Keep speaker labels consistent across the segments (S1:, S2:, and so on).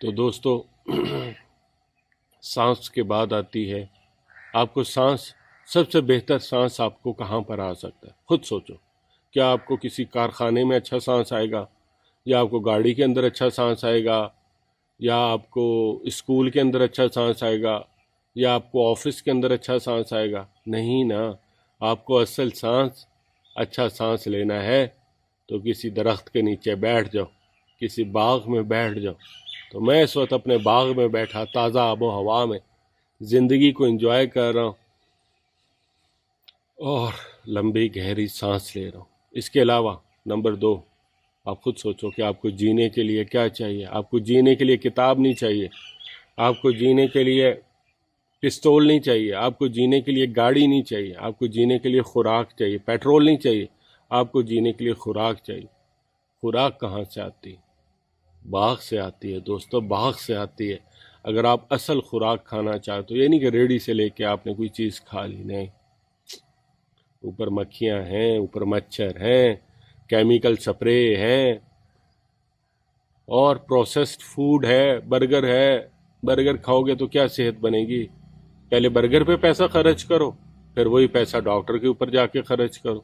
S1: تو دوستو سانس کے بعد آتی ہے آپ کو سانس، سب سے بہتر سانس آپ کو کہاں پر آ سکتا ہے؟ خود سوچو، کیا آپ کو کسی کارخانے میں اچھا سانس آئے گا، یا آپ کو گاڑی کے اندر اچھا سانس آئے گا، یا آپ کو اسکول کے اندر اچھا سانس آئے گا، یا آپ کو آفس کے اندر اچھا سانس آئے گا؟ نہیں نا، آپ کو اصل سانس، اچھا سانس لینا ہے تو کسی درخت کے نیچے بیٹھ جاؤ، کسی باغ میں بیٹھ جاؤ۔ تو میں اس وقت اپنے باغ میں بیٹھا، تازہ آب و ہوا میں زندگی کو انجوائے کر رہا ہوں اور لمبی گہری سانس لے رہا ہوں۔ اس کے علاوہ نمبر 2، آپ خود سوچو کہ آپ کو جینے کے لیے کیا چاہیے۔ آپ کو جینے کے لیے کتاب نہیں چاہیے، آپ کو جینے کے لیے پستول نہیں چاہیے، آپ کو جینے کے لیے گاڑی نہیں چاہیے، آپ کو جینے کے لیے خوراک چاہیے، پیٹرول نہیں چاہیے، آپ کو جینے کے لیے خوراک چاہیے۔ خوراک کہاں سے آتی ہے؟ باغ سے آتی ہے دوستو، باغ سے آتی ہے۔ اگر آپ اصل خوراک کھانا چاہتے تو یہ نہیں کہ ریڑھی سے لے کے آپ نے کوئی چیز کھا لی، نہیں، اوپر مکھیاں ہیں، اوپر مچھر ہیں، کیمیکل سپرے ہیں، اور پروسیسڈ فوڈ ہے، برگر ہے۔ برگر کھاؤ گے تو کیا صحت بنے گی؟ پہلے برگر پہ پیسہ خرچ کرو، پھر وہی پیسہ ڈاکٹر کے اوپر جا کے خرچ کرو۔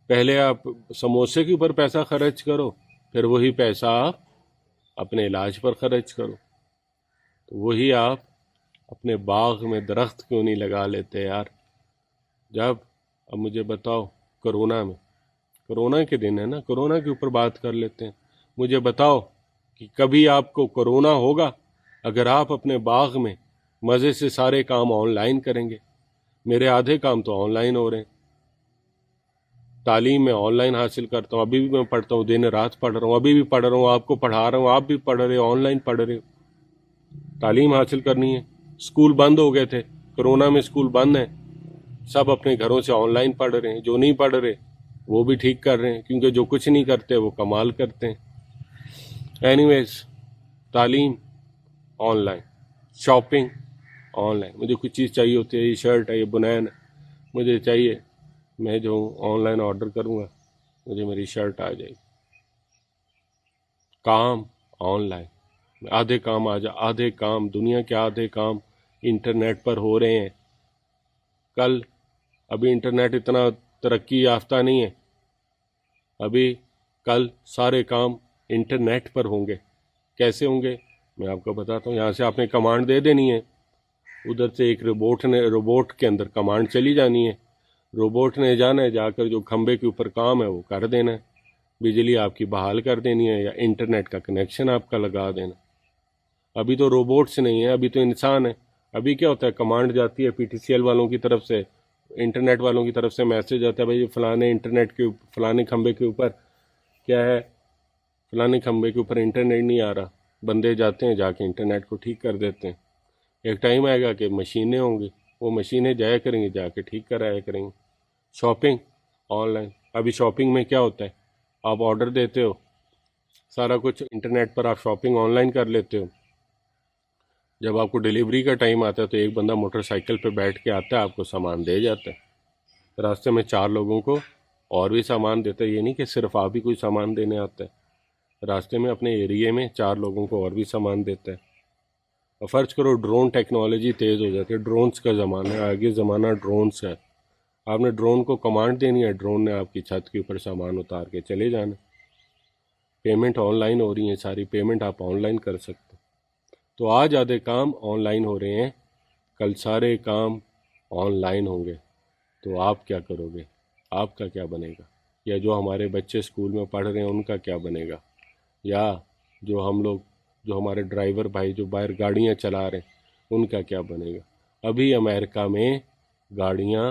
S1: پہلے آپ سموسے کے اوپر پیسہ خرچ کرو، پھر وہی پیسہ آپ اپنے علاج پر خرچ کرو۔ تو وہی آپ اپنے باغ میں درخت کیوں نہیں لگا لیتے یار؟ جب اب مجھے بتاؤ، کرونا کے دن ہے نا، کرونا کے اوپر بات کر لیتے ہیں۔ مجھے بتاؤ کہ کبھی آپ کو کرونا ہوگا اگر آپ اپنے باغ میں مزے سے سارے کام آن لائن کریں گے؟ میرے آدھے کام تو آن لائن ہو رہے ہیں، تعلیم میں آن لائن حاصل کرتا ہوں، ابھی بھی میں پڑھتا ہوں، دن رات پڑھ رہا ہوں، ابھی بھی پڑھ رہا ہوں، آپ کو پڑھا رہا ہوں، آپ بھی پڑھ رہے ہو، آن لائن پڑھ رہے ہو، تعلیم حاصل کرنی ہے۔ اسکول بند ہو گئے تھے، کرونا میں اسکول بند ہیں، سب اپنے گھروں سے آن لائن پڑھ رہے ہیں، جو نہیں پڑھ رہے وہ بھی ٹھیک کر رہے ہیں، کیونکہ جو کچھ نہیں کرتے وہ کمال کرتے ہیں۔ اینی ویز، تعلیم on line, shopping on line. مجھے کچھ چیز چاہیے ہوتی ہے، یہ شرٹ ہے، یہ بنین ہے، مجھے چاہیے، میں جو آن لائن آرڈر کروں گا مجھے میری شرٹ آ جائے گی۔ کام آن لائن، آدھے کام دنیا کے آدھے کام انٹرنیٹ پر ہو رہے ہیں۔ ابھی انٹرنیٹ اتنا ترقی یافتہ نہیں ہے، کل سارے کام انٹرنیٹ پر ہوں گے۔ کیسے ہوں گے میں آپ کو بتاتا ہوں۔ یہاں سے آپ نے کمانڈ دے دینی ہے، ادھر سے ایک روبوٹ کے اندر کمانڈ چلی جانی ہے، روبوٹ نے جانا ہے، جا کر جو کھمبے کے اوپر کام ہے وہ کر دینا ہے، بجلی آپ کی بحال کر دینی ہے، یا انٹرنیٹ کا کنیکشن آپ کا لگا دینا۔ ابھی تو روبوٹس نہیں ہے، ابھی تو انسان ہے۔ ابھی کیا ہوتا ہے، کمانڈ جاتی ہے PTCL والوں کی طرف سے، انٹرنیٹ والوں کی طرف سے میسج آتا ہے، بھائی فلانے انٹرنیٹ کے فلانے کھمبے کے اوپر کیا ہے، فلانے کھمبے کے اوپر انٹرنیٹ نہیں آ رہا۔ بندے جاتے ہیں، جا کے انٹرنیٹ کو ٹھیک کر دیتے ہیں۔ ایک ٹائم آئے گا کہ مشینیں ہوں گی، وہ مشینیں جایا کریں گی، جا کے ٹھیک کرایا کریں گی۔ شاپنگ آن لائن، ابھی شاپنگ میں کیا ہوتا ہے، آپ آرڈر دیتے ہو، سارا کچھ انٹرنیٹ پر آپ شاپنگ آن لائن کر لیتے ہو۔ جب آپ کو ڈیلیوری کا ٹائم آتا ہے تو ایک بندہ موٹر سائیکل پہ بیٹھ کے آتا ہے، آپ کو سامان دے جاتا ہے، راستے میں 4 لوگوں کو اور بھی سامان دیتا ہے۔ یہ نہیں کہ صرف آپ ہی کوئی سامان دینے آتا ہے، راستے میں اپنے ایریے میں 4 لوگوں کو اور بھی سامان دیتا ہے۔ اور فرض کرو ڈرون ٹیکنالوجی تیز ہو جاتی ہے، ڈرونز کا زمانہ ہے، آگے زمانہ ڈرونز کا ہے، آپ نے ڈرون کو کمانڈ دینی ہے، ڈرون نے آپ کی چھت کے اوپر سامان اتار کے چلے جانا۔ پیمنٹ آن لائن ہو رہی ہیں، ساری پیمنٹ آپ آن لائن کر سکتے ہیں۔ تو آج آدھے کام آن لائن ہو رہے ہیں، کل سارے کام آن لائن ہوں گے، تو آپ کیا کرو گے؟ آپ کا کیا بنے گا؟ یا جو ہمارے بچے اسکول میں پڑھ رہے ہیں ان کا کیا بنے گا؟ یا جو ہمارے ڈرائیور بھائی جو باہر گاڑیاں چلا رہے ہیں ان کا کیا بنے گا؟ ابھی امریکہ میں گاڑیاں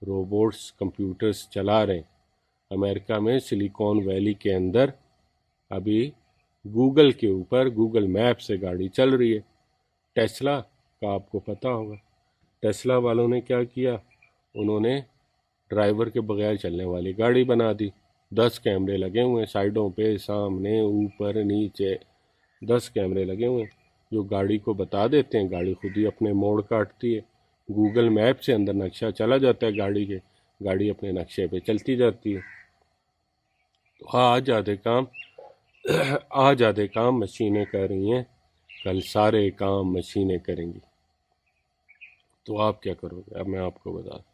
S1: روبوٹس کمپیوٹرز چلا رہے ہیں۔ امریکہ میں سلیکون ویلی کے اندر ابھی گوگل کے اوپر گوگل میپ سے گاڑی چل رہی ہے۔ ٹیسلا کا آپ کو پتہ ہوگا، ٹیسلا والوں نے کیا کیا، انہوں نے ڈرائیور کے بغیر چلنے والی گاڑی بنا دی۔ 10 کیمرے لگے ہوئے ہیں سائڈوں پہ، سامنے، اوپر، نیچے، 10 کیمرے لگے ہوئے ہیں جو گاڑی کو بتا دیتے ہیں، گاڑی خود ہی اپنے موڑ کاٹتی ہے، گوگل میپ سے اندر نقشہ چلا جاتا ہے گاڑی کے، گاڑی اپنے نقشے پہ چلتی جاتی ہے۔ تو آج آدھے کام مشینیں کر رہی ہیں، کل سارے کام مشینیں کریں گی، تو آپ کیا کرو گے؟ اب میں آپ کو بتا دوں،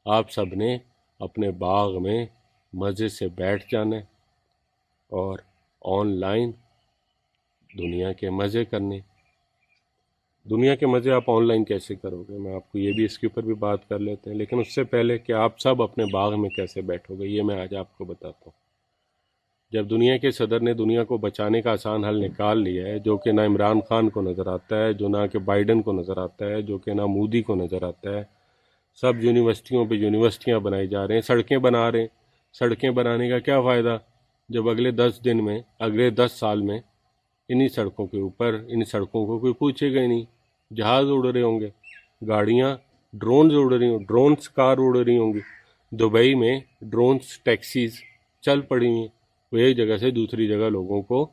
S1: آپ سب نے اپنے باغ میں مزے سے بیٹھ جانا ہے اور آن لائن دنیا کے مزے کرنے۔ دنیا کے مزے آپ آن لائن کیسے کرو گے؟ میں آپ کو یہ بھی اس کے اوپر بھی بات کر لیتے ہیں، لیکن اس سے پہلے کہ آپ سب اپنے باغ میں کیسے بیٹھو گے یہ میں آج آپ کو بتاتا ہوں۔ جب دنیا کے صدر نے دنیا کو بچانے کا آسان حل نکال لیا ہے، جو کہ نہ عمران خان کو نظر آتا ہے، جو نہ کہ بائیڈن کو نظر آتا ہے، جو کہ نہ مودی کو نظر آتا ہے، سب یونیورسٹیوں پہ یونیورسٹیاں بنائی جا رہے ہیں، سڑکیں بنا رہے ہیں۔ سڑکیں بنانے کا کیا فائدہ جب اگلے 10 دن میں، اگلے 10 سال میں انہی سڑکوں کے اوپر، ان سڑکوں کو کوئی پوچھے گا ہی نہیں۔ جہاز اڑ رہے ہوں گے، گاڑیاں، ڈرونز اڑ رہی ہوں، ڈرونز کار اڑ رہی ہوں گی۔ دبئی میں ڈرونز ٹیکسیز چل پڑی ہیں، وہ ایک جگہ سے دوسری جگہ لوگوں کو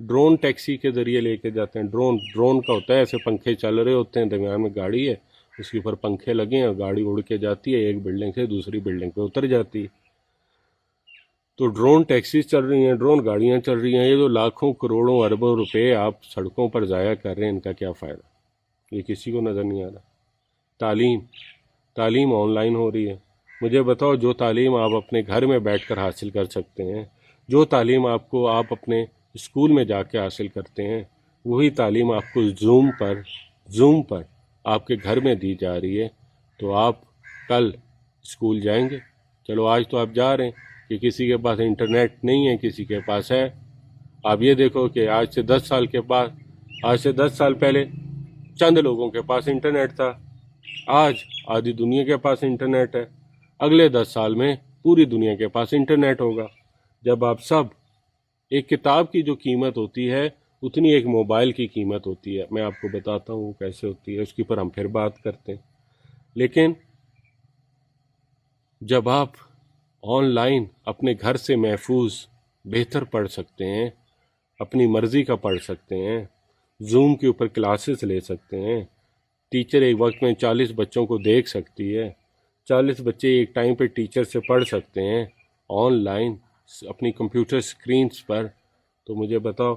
S1: ڈرون ٹیکسی کے ذریعے لے کے جاتے ہیں۔ ڈرون کا ہوتا ہے، ایسے پنکھے چل رہے ہوتے ہیں، درمیان میں گاڑی ہے، اس کے اوپر پنکھے لگے ہیں اور گاڑی اڑ کے جاتی ہے، ایک بلڈنگ سے دوسری بلڈنگ پہ اتر جاتی ہے۔ تو ڈرون ٹیکسیز چل رہی ہیں، ڈرون گاڑیاں چل رہی ہیں، یہ جو لاکھوں کروڑوں اربوں روپے آپ سڑکوں پر ضائع کر رہے ہیں، ان کا کیا فائدہ؟ یہ کسی کو نظر نہیں آ رہا۔ تعلیم آن لائن ہو رہی ہے۔ مجھے بتاؤ، جو تعلیم آپ اپنے گھر میں بیٹھ کر حاصل کر سکتے ہیں، جو تعلیم آپ اپنے اسکول میں جا کے حاصل کرتے ہیں، وہی تعلیم آپ کو زوم پر آپ کے گھر میں دی جا رہی ہے۔ تو آپ کل اسکول جائیں گے؟ چلو آج تو آپ جا رہے ہیں کہ کسی کے پاس انٹرنیٹ نہیں ہے، کسی کے پاس ہے۔ آپ یہ دیکھو کہ آج سے 10 سال پہلے چند لوگوں کے پاس انٹرنیٹ تھا، آج آدھی دنیا کے پاس انٹرنیٹ ہے۔ اگلے 10 سال میں پوری دنیا کے پاس انٹرنیٹ ہوگا۔ جب آپ سب، ایک کتاب کی جو قیمت ہوتی ہے اتنی ایک موبائل کی قیمت ہوتی ہے۔ میں آپ کو بتاتا ہوں کیسے ہوتی ہے، اس کے اوپر ہم پھر بات کرتے ہیں۔ لیکن جب آپ آن لائن اپنے گھر سے محفوظ بہتر پڑھ سکتے ہیں، اپنی مرضی کا پڑھ سکتے ہیں، زوم کے اوپر کلاسز لے سکتے ہیں، ٹیچر ایک وقت میں 40 بچوں کو دیکھ سکتی ہے، 40 بچے ایک ٹائم پہ ٹیچر سے پڑھ سکتے ہیں آن لائن اپنی کمپیوٹر سکرینز پر، تو مجھے بتاؤ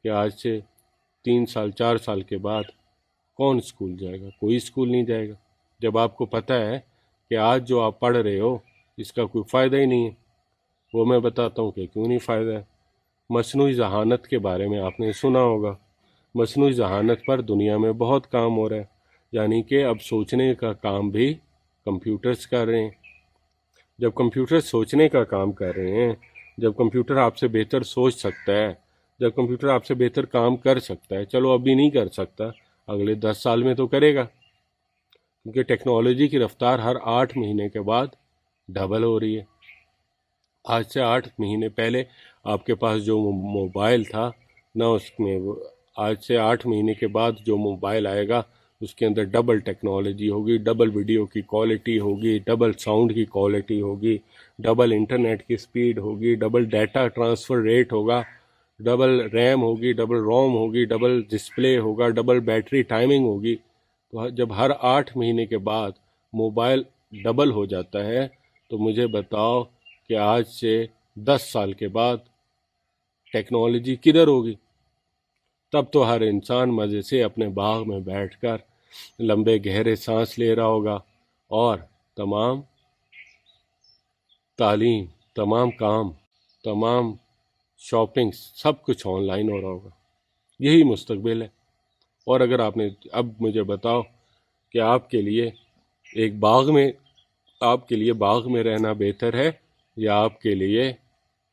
S1: کہ آج سے 3 سال 4 سال کے بعد کون اسکول جائے گا؟ کوئی اسکول نہیں جائے گا، جب آپ کو پتہ ہے کہ آج جو آپ پڑھ رہے ہو اس کا کوئی فائدہ ہی نہیں ہے۔ وہ میں بتاتا ہوں کہ کیوں نہیں فائدہ ہے۔ مصنوعی ذہانت کے بارے میں آپ نے سنا ہوگا۔ مصنوعی ذہانت پر دنیا میں بہت کام ہو رہا ہے، یعنی کہ اب سوچنے کا کام بھی کمپیوٹرز کر رہے ہیں۔ جب کمپیوٹر سوچنے کا کام کر رہے ہیں، جب کمپیوٹر آپ سے بہتر سوچ سکتا ہے، جب کمپیوٹر آپ سے بہتر کام کر سکتا ہے، چلو ابھی نہیں کر سکتا، اگلے 10 سال میں تو کرے گا، کیونکہ ٹیکنالوجی کی رفتار ہر 8 مہینے کے بعد ڈبل ہو رہی ہے۔ آج سے 8 مہینے پہلے آپ کے پاس جو موبائل تھا نہ، اس میں آج سے 8 مہینے کے بعد جو موبائل آئے گا اس کے اندر ڈبل ٹیکنالوجی ہوگی، ڈبل ویڈیو کی کوالٹی ہوگی، ڈبل ساؤنڈ کی کوالٹی ہوگی، ڈبل انٹرنیٹ کی سپیڈ ہوگی، ڈبل ڈیٹا ٹرانسفر ریٹ ہوگا، ڈبل ریم ہوگی، ڈبل روم ہوگی، ڈبل ڈسپلے ہوگا، ڈبل بیٹری ٹائمنگ ہوگی۔ تو جب ہر 8 مہینے کے بعد موبائل ڈبل ہو جاتا ہے تو مجھے بتاؤ کہ آج سے 10 سال کے بعد ٹیکنالوجی کدھر ہوگی؟ تب تو ہر انسان مزے سے اپنے باغ میں بیٹھ کر لمبے گہرے سانس لے رہا ہوگا اور تمام تعلیم، تمام کام، تمام شاپنگ، سب کچھ آن لائن ہو رہا ہوگا۔ یہی مستقبل ہے۔ اور اگر آپ نے، اب مجھے بتاؤ کہ آپ کے لیے باغ میں رہنا بہتر ہے یا آپ کے لیے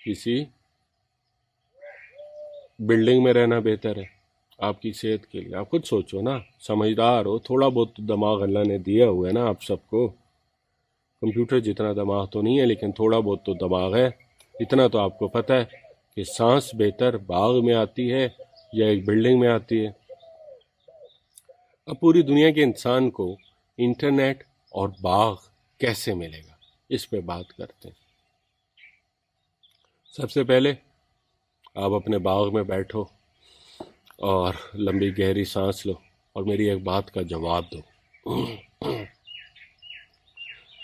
S1: کسی بلڈنگ میں رہنا بہتر ہے؟ آپ کی صحت کے لیے آپ خود سوچو نا، سمجھدار ہو، تھوڑا بہت دماغ اللہ نے دیا ہوا ہے نا آپ سب کو۔ کمپیوٹر جتنا دماغ تو نہیں ہے لیکن تھوڑا بہت تو دماغ ہے۔ اتنا تو آپ کو پتہ ہے کہ سانس بہتر باغ میں آتی ہے یا ایک بلڈنگ میں آتی ہے۔ اب پوری دنیا کے انسان کو انٹرنیٹ اور باغ کیسے ملے گا، اس پہ بات کرتے ہیں۔ سب سے پہلے آپ اپنے باغ میں بیٹھو اور لمبی گہری سانس لو اور میری ایک بات کا جواب دو۔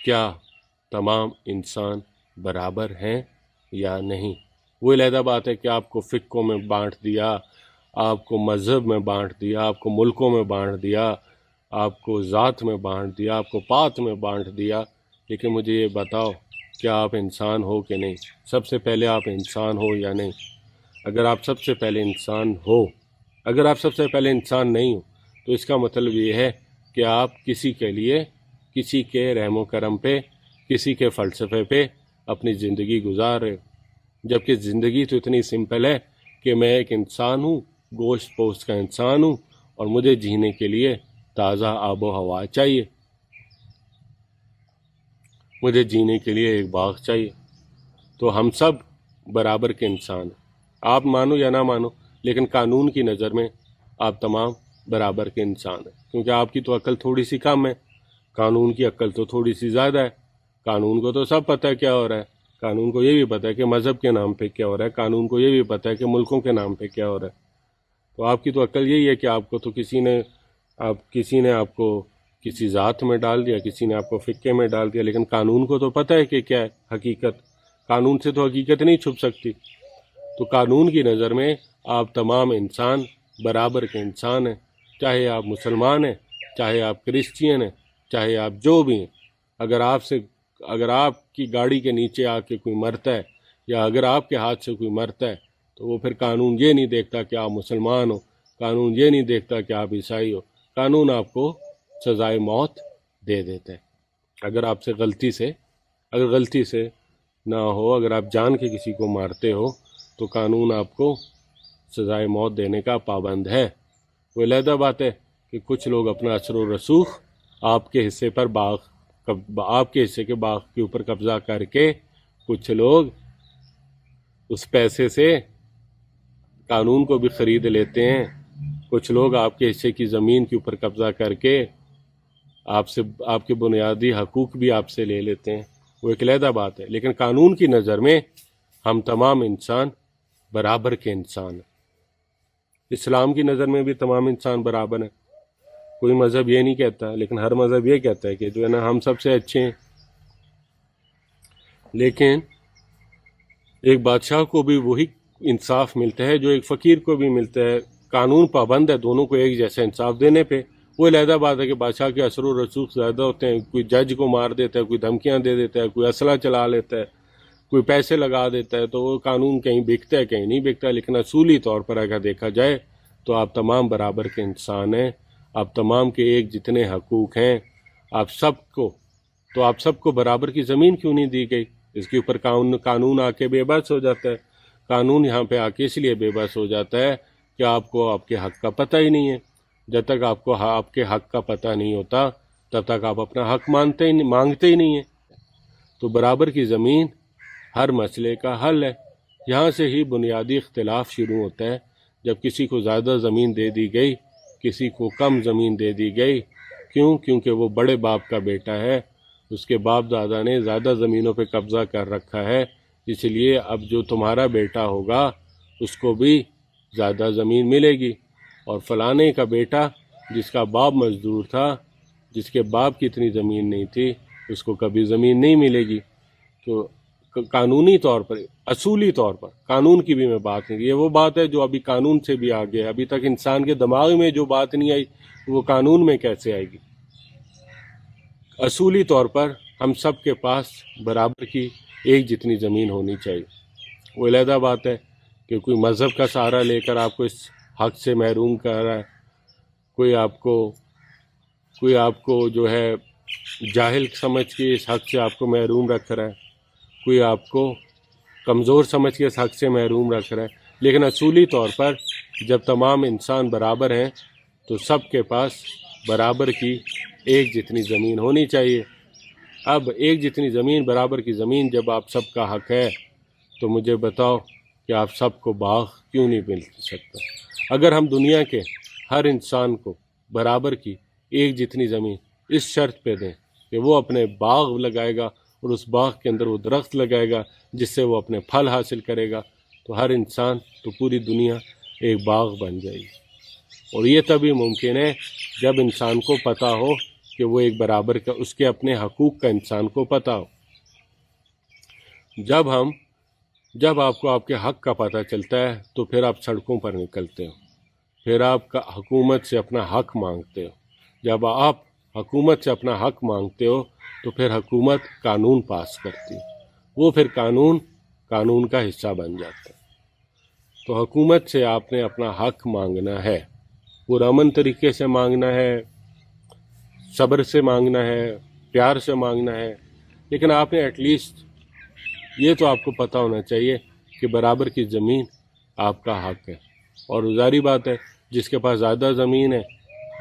S1: کیا تمام انسان برابر ہیں یا نہیں؟ وہ علیحدہ بات ہے کہ آپ کو فقوں میں بانٹ دیا، آپ کو مذہب میں بانٹ دیا، آپ کو ملکوں میں بانٹ دیا، آپ کو ذات میں بانٹ دیا، آپ کو پات میں بانٹ دیا، لیکن مجھے یہ بتاؤ کیا آپ انسان ہو کہ نہیں؟ سب سے پہلے آپ انسان ہو یا نہیں؟ اگر آپ سب سے پہلے انسان ہو، اگر آپ سب سے پہلے انسان نہیں ہو تو اس کا مطلب یہ ہے کہ آپ کسی کے لیے، کسی کے رحم و کرم پہ، کسی کے فلسفے پہ اپنی زندگی گزار رہے ہو، جبکہ زندگی تو اتنی سمپل ہے کہ میں ایک انسان ہوں، گوشت پوشت کا انسان ہوں، اور مجھے جینے کے لیے تازہ آب و ہوا چاہیے، مجھے جینے کے لیے ایک باغ چاہیے۔ تو ہم سب برابر کے انسان ہیں، آپ مانو یا نہ مانو، لیکن قانون کی نظر میں آپ تمام برابر کے انسان ہیں، کیونکہ آپ کی تو عقل تھوڑی سی کم ہے، قانون کی عقل تو تھوڑی سی زیادہ ہے۔ قانون کو تو سب پتہ ہے کیا ہو رہا ہے، قانون کو یہ بھی پتہ ہے کہ مذہب کے نام پہ کیا ہو رہا ہے، قانون کو یہ بھی پتہ ہے کہ ملکوں کے نام پہ کیا ہو رہا ہے۔ تو آپ کی تو عقل یہی ہے کہ آپ کو تو کسی نے آپ کو کسی ذات میں ڈال دیا، کسی نے آپ کو فقے میں ڈال دیا، لیکن قانون کو تو پتہ ہے کہ کیا ہے حقیقت، قانون سے تو حقیقت نہیں چھپ سکتی۔ تو قانون کی نظر میں آپ تمام انسان برابر کے انسان ہیں، چاہے آپ مسلمان ہیں، چاہے آپ کرسچین ہیں، چاہے آپ جو بھی ہیں۔ اگر آپ کی گاڑی کے نیچے آ کے کوئی مرتا ہے، یا اگر آپ کے ہاتھ سے کوئی مرتا ہے، تو وہ پھر قانون یہ نہیں دیکھتا کہ آپ مسلمان ہو، قانون یہ نہیں دیکھتا کہ آپ عیسائی ہو، قانون آپ کو سزائے موت دے دیتا ہے۔ اگر آپ سے غلطی سے نہ ہو، اگر آپ جان کے کسی کو مارتے ہو تو قانون آپ کو سزائے موت دینے کا پابند ہے۔ وہ علیحدہ بات ہے کہ کچھ لوگ اپنا اثر و رسوخ آپ کے حصے کے باغ کے اوپر قبضہ کر کے، کچھ لوگ اس پیسے سے قانون کو بھی خرید لیتے ہیں، کچھ لوگ آپ کے حصے کی زمین کے اوپر قبضہ کر کے آپ کے بنیادی حقوق بھی آپ سے لے لیتے ہیں۔ وہ ایک علیحدہ بات ہے، لیکن قانون کی نظر میں ہم تمام انسان برابر کے انسان ہیں۔ اسلام کی نظر میں بھی تمام انسان برابر ہیں، کوئی مذہب یہ نہیں کہتا، لیکن ہر مذہب یہ کہتا ہے کہ جو ہے نا ہم سب سے اچھے ہیں۔ لیکن ایک بادشاہ کو بھی وہی انصاف ملتا ہے جو ایک فقیر کو بھی ملتا ہے، قانون پابند ہے دونوں کو ایک جیسا انصاف دینے پہ۔ وہ علیحدہ بات ہے کہ بادشاہ کے اثر و رسوخ زیادہ ہوتے ہیں، کوئی جج کو مار دیتا ہے، کوئی دھمکیاں دے دیتا ہے، کوئی اسلحہ چلا لیتا ہے، کوئی پیسے لگا دیتا ہے، تو وہ قانون کہیں بکتا ہے کہیں نہیں بکتا۔ لیکن اصولی طور پر اگر دیکھا جائے تو آپ تمام برابر کے انسان ہیں، آپ تمام کے ایک جتنے حقوق ہیں، آپ سب کو برابر کی زمین کیوں نہیں دی گئی؟ اس کے اوپر قانون آ کے بے بس ہو جاتا ہے۔ قانون یہاں پہ آ کے اس لیے بے بس ہو جاتا ہے کہ آپ کو آپ کے حق کا پتہ ہی نہیں ہے۔ جب تک آپ کو آپ کے حق کا پتہ نہیں ہوتا تب تک آپ اپنا حق مانگتے ہی نہیں ہیں۔ تو برابر کی زمین ہر مسئلے کا حل ہے۔ یہاں سے ہی بنیادی اختلاف شروع ہوتا ہے، جب کسی کو زیادہ زمین دے دی گئی، کسی کو کم زمین دے دی گئی۔ کیونکہ وہ بڑے باپ کا بیٹا ہے، اس کے باپ دادا نے زیادہ زمینوں پہ قبضہ کر رکھا ہے، اس لیے اب جو تمہارا بیٹا ہوگا اس کو بھی زیادہ زمین ملے گی، اور فلانے کا بیٹا جس کا باپ مزدور تھا، جس کے باپ کی اتنی زمین نہیں تھی، اس کو کبھی زمین نہیں ملے گی۔ تو قانونی طور پر، اصولی طور پر، قانون کی بھی میں بات نہیں، یہ وہ بات ہے جو ابھی قانون سے بھی آگے ہے۔ ابھی تک انسان کے دماغ میں جو بات نہیں آئی وہ قانون میں کیسے آئے گی؟ اصولی طور پر ہم سب کے پاس برابر کی ایک جتنی زمین ہونی چاہیے۔ وہ علیحدہ بات ہے کہ کوئی مذہب کا سہارا لے کر آپ کو اس حق سے محروم کر رہا ہے، کوئی آپ کو جو ہے جاہل سمجھ کے اس حق سے آپ کو محروم رکھ رہا ہے، کوئی آپ کو کمزور سمجھ کے اس حق سے محروم رکھ رہا ہے۔ لیکن اصولی طور پر جب تمام انسان برابر ہیں تو سب کے پاس برابر کی ایک جتنی زمین ہونی چاہیے۔ اب ایک جتنی زمین، برابر کی زمین جب آپ سب کا حق ہے تو مجھے بتاؤ کہ آپ سب کو باغ کیوں نہیں مل سکتا؟ اگر ہم دنیا کے ہر انسان کو برابر کی ایک جتنی زمین اس شرط پہ دیں کہ وہ اپنے باغ لگائے گا اور اس باغ کے اندر وہ درخت لگائے گا جس سے وہ اپنے پھل حاصل کرے گا، تو ہر انسان، تو پوری دنیا ایک باغ بن جائے گی۔ اور یہ تبھی ممکن ہے جب انسان کو پتہ ہو کہ وہ ایک برابر کا، اس کے اپنے حقوق کا انسان کو پتہ ہو۔ جب آپ کو آپ کے حق کا پتہ چلتا ہے تو پھر آپ سڑکوں پر نکلتے ہو، پھر آپ کا حکومت سے اپنا حق مانگتے ہو. جب آپ حکومت سے اپنا حق مانگتے ہو تو پھر حکومت قانون پاس کرتی ہے، وہ پھر قانون کا حصہ بن جاتا ہے. تو حکومت سے آپ نے اپنا حق مانگنا ہے، پرامن طریقے سے مانگنا ہے، صبر سے مانگنا ہے، پیار سے مانگنا ہے. لیکن آپ نے ایٹ لیسٹ یہ تو آپ کو پتہ ہونا چاہیے کہ برابر کی زمین آپ کا حق ہے. اور ظاہری بات ہے جس کے پاس زیادہ زمین ہے،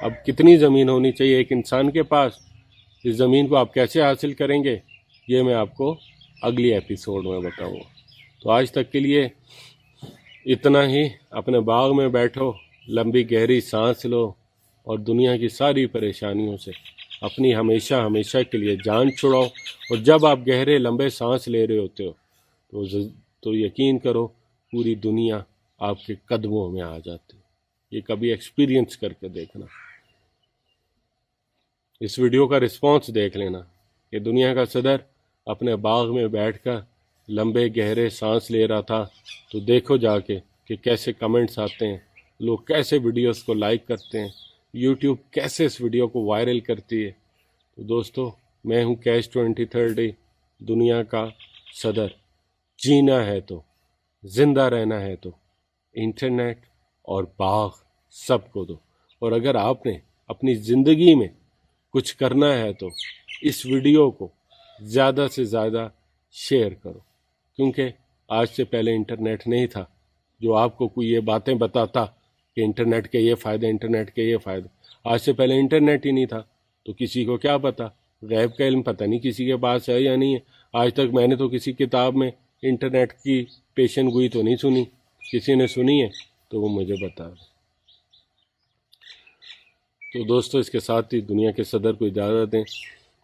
S1: اب کتنی زمین ہونی چاہیے ایک انسان کے پاس، اس زمین کو آپ کیسے حاصل کریں گے، یہ میں آپ کو اگلی ایپیسوڈ میں بتاؤں گا. تو آج تک کے لیے اتنا ہی. اپنے باغ میں بیٹھو، لمبی گہری سانس لو اور دنیا کی ساری پریشانیوں سے اپنی ہمیشہ کے لیے جان چھڑاؤ. اور جب آپ گہرے لمبے سانس لے رہے ہوتے ہو تو یقین کرو پوری دنیا آپ کے قدموں میں آ جاتی. یہ کبھی ایکسپیرینس کر کے دیکھنا. اس ویڈیو کا رسپانس دیکھ لینا کہ دنیا کا صدر اپنے باغ میں بیٹھ کر لمبے گہرے سانس لے رہا تھا. تو دیکھو جا کے کہ کیسے کمنٹس آتے ہیں، لوگ کیسے ویڈیوز کو لائک کرتے ہیں، یوٹیوب کیسے اس ویڈیو کو وائرل کرتی ہے. تو دوستو، میں ہوں کیش 23 دنیا کا صدر. جینا ہے تو، زندہ رہنا ہے تو انٹرنیٹ اور باغ سب کو دو. اور اگر آپ نے اپنی زندگی میں کچھ کرنا ہے تو اس ویڈیو کو زیادہ سے زیادہ شیئر کرو، کیونکہ آج سے پہلے انٹرنیٹ نہیں تھا جو آپ کو کوئی یہ باتیں بتاتا کہ انٹرنیٹ کے یہ فائدے، انٹرنیٹ کے یہ فائدے. آج سے پہلے انٹرنیٹ ہی نہیں تھا تو کسی کو کیا پتا، غیب کا علم پتہ نہیں کسی کے پاس ہے یا نہیں ہے. آج تک میں نے تو کسی کتاب میں انٹرنیٹ کی پیشن گوئی تو نہیں سنی. کسی نے سنی ہے تو وہ مجھے بتا دے. تو دوستو، اس کے ساتھ ہی دنیا کے صدر کو اجازت دیں.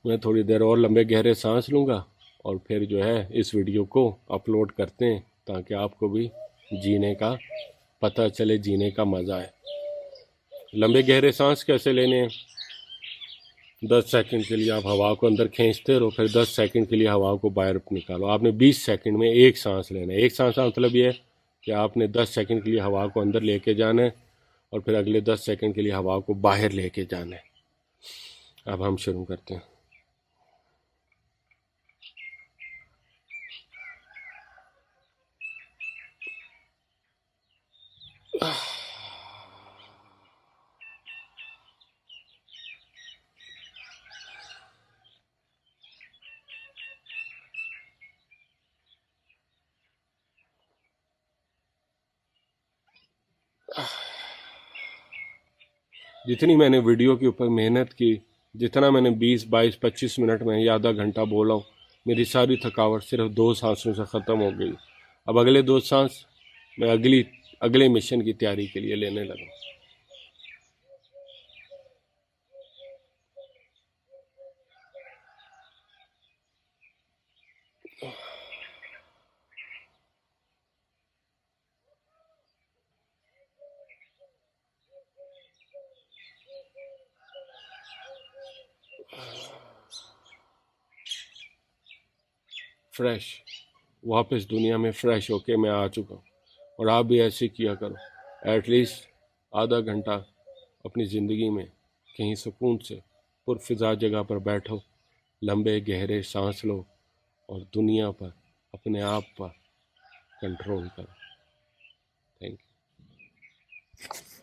S1: میں تھوڑی دیر اور لمبے گہرے سانس لوں گا اور پھر جو ہے اس ویڈیو کو اپلوڈ کرتے ہیں تاکہ آپ کو بھی جینے کا پتہ چلے، جینے کا مزہ ہے. لمبے گہرے سانس کیسے لینے ہیں؟ 10 سیکنڈ کے لیے آپ ہوا کو اندر کھینچتے رہو، پھر 10 سیکنڈ کے لیے ہوا کو باہر نکالو. آپ نے 20 سیکنڈ میں ایک سانس لینا ہے. ایک سانس کا مطلب یہ ہے کہ آپ نے 10 سیکنڈ کے لیے ہوا کو اندر لے کے جانا ہے اور پھر اگلے 10 سیکنڈ کے لیے ہوا کو باہر لے کے جانا ہے. اب ہم شروع کرتے ہیں. جتنی میں نے ویڈیو کے اوپر محنت کی، جتنا میں نے 20 22 25 منٹ میں یا آدھا گھنٹہ بولا ہوں، میری ساری تھکاوٹ صرف 2 سانسوں سے ختم ہو گئی. اب اگلے 2 سانس میں اگلے مشن کی تیاری کے لیے لینے لگا. فریش، واپس دنیا میں فریش ہو کے میں آ چکا ہوں. اور آپ بھی ایسے کیا کرو. ایٹ لیسٹ آدھا گھنٹہ اپنی زندگی میں کہیں سکون سے پرفضا جگہ پر بیٹھو، لمبے گہرے سانس لو اور دنیا پر، اپنے آپ پر کنٹرول کرو. Thank you.